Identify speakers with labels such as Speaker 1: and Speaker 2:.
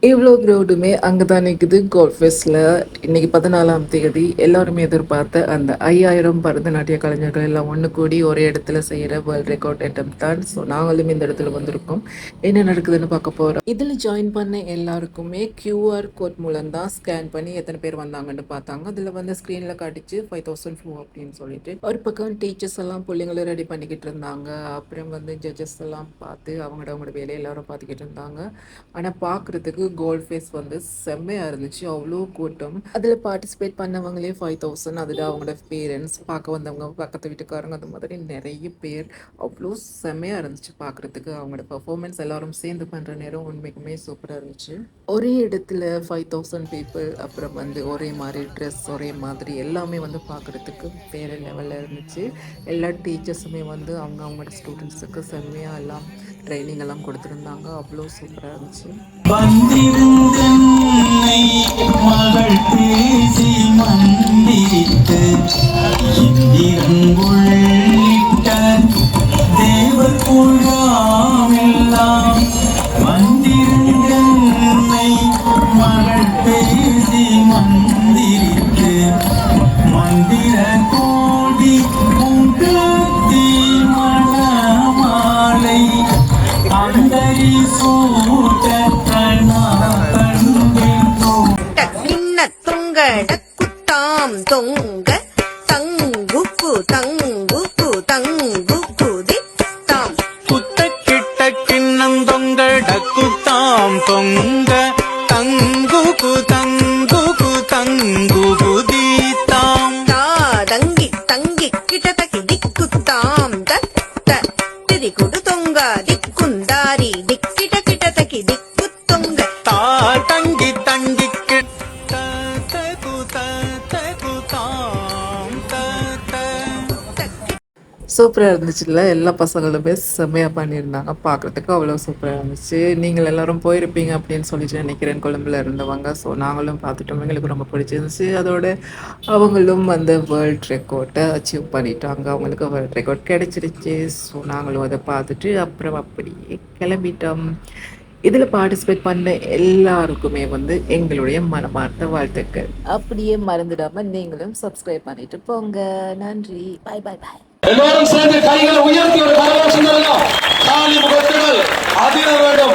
Speaker 1: இவ்வளோ க்ரௌடுமே அங்கே தான் நிற்குது கோல்ட் ஃபெஸ்ட்டில். இன்றைக்கி 14ஆம் தேதி எல்லாருமே எதிர்பார்த்த அந்த 5000 பரதநாட்டிய கலைஞர்கள் எல்லாம் ஒன்று கூடி ஒரே இடத்துல செய்கிற வேர்ல்ட் ரெக்கார்ட் ஐட்டம் தான். ஸோ நாங்களும் இந்த இடத்துல வந்திருக்கோம், என்ன நடக்குதுன்னு பார்க்க போகிறோம். இதில் ஜாயின் பண்ண எல்லாருக்குமே QR கோட் மூலம் தான் ஸ்கேன் பண்ணி எத்தனை பேர் வந்தாங்கன்னு பார்த்தாங்க. அதில் வந்து ஸ்க்ரீனில் காட்டிச்சு 5000 ஃப்ளூ அப்படின்னு சொல்லிட்டு. ஒரு பக்கம் டீச்சர்ஸ் எல்லாம் பிள்ளைங்களை ரெடி பண்ணிக்கிட்டு இருந்தாங்க. அப்புறம் வந்து ஜட்ஜஸ் எல்லாம் பார்த்து அவங்களோட வேலையை எல்லாரும் பார்த்துக்கிட்டு இருந்தாங்க. ஆனால் பார்க்குறதுக்கு கோல்ட் ஃபேஸ் வந்து செம்மையாக இருந்துச்சு, அவ்வளோ கூட்டம். அதில் பார்ட்டிசிபேட் பண்ணவங்களே 5000, அதில் அவங்களோட பேரண்ட்ஸ், பார்க்க வந்தவங்க, பக்கத்து வீட்டுக்காரங்க, அந்த மாதிரி நிறைய பேர். அவ்வளோ செம்மையாக இருந்துச்சு பார்க்குறதுக்கு. அவங்களோட பர்ஃபார்மன்ஸ் எல்லாரும் சேர்ந்து பண்ணுற நேரம் உண்மைக்குமே சூப்பராக இருந்துச்சு. ஒரே இடத்துல 5000 பீப்புள், அப்புறம் வந்து ஒரே மாதிரி ட்ரெஸ், ஒரே மாதிரி எல்லாமே வந்து பார்க்குறதுக்கு வேறு லெவலில் இருந்துச்சு. எல்லா டீச்சர்ஸுமே வந்து அவங்களோட ஸ்டூடெண்ட்ஸுக்கு செம்மையாக எல்லாம் ட்ரைனிங் எல்லாம் கொடுத்துருந்தாங்க. அவ்வளோ சூப்பராக இருந்துச்சு. மகள் பேசி மந்திரித்து இந்திரங்குள்ளிட்ட தேவர் குழாமெல்லாம் மந்திரங்களை மகள் பேசி மந்திரித்து மந்திர கோடி உங்கத்தி மணமாலை அந்தரி சூட்ட
Speaker 2: டக்குத்தாம் தொங்க தங்குக்கு தங்குக்கு தங்குக்கு தித்தாம்
Speaker 3: குத்த கிட்ட கிண்ணம் தொங்க டக்குத்தாம் தொங்க தங்குக்கு தங்குக்கு தங்குக்கு தீத்தாம்
Speaker 2: தங்கி தங்கி கிட்ட தக்கி திக்குத்தாம் தத்த திரிகுடு தொங்க திக்குந்தாரி திக்கிட்ட கிட்ட தக்கி திக்கு தொங்க
Speaker 3: தங்கி தங்கி
Speaker 1: சூப்பராக இருந்துச்சுல்ல. எல்லா பசங்களுமே செம்மையாக பண்ணியிருந்தாங்க, பார்க்குறதுக்கு அவ்வளோ சூப்பராக இருந்துச்சு. நீங்கள் எல்லோரும் போயிருப்பீங்க அப்படின்னு சொல்லிட்டு நினைக்கிறேன், கொழும்பில் இருந்தவங்க. ஸோ நாங்களும் பார்த்துட்டோம், எங்களுக்கு ரொம்ப பிடிச்சிருந்துச்சு. அதோட அவங்களும் அந்த வேர்ல்ட் ரெக்கார்டை அச்சீவ் பண்ணிட்டாங்க, அவங்களுக்கு வேர்ல்ட் ரெக்கார்ட் கிடச்சிருச்சு. ஸோ நாங்களும் அதை பார்த்துட்டு அப்புறம் அப்படியே கிளம்பிட்டோம். இதில் பார்ட்டிசிபேட் பண்ண எல்லாருக்குமே வந்து எங்களுடைய மனமார்ந்த வாழ்த்துக்கள். அப்படியே மறந்துடாமல் நீங்களும் சப்ஸ்கிரைப் பண்ணிட்டு போங்க. நன்றி, பாய் பாய் பாய்.
Speaker 4: எல்லாரும் சேர்ந்து கைகளை உயர்த்தி ஒரு கரகோஷம் அதிர வேண்டும்.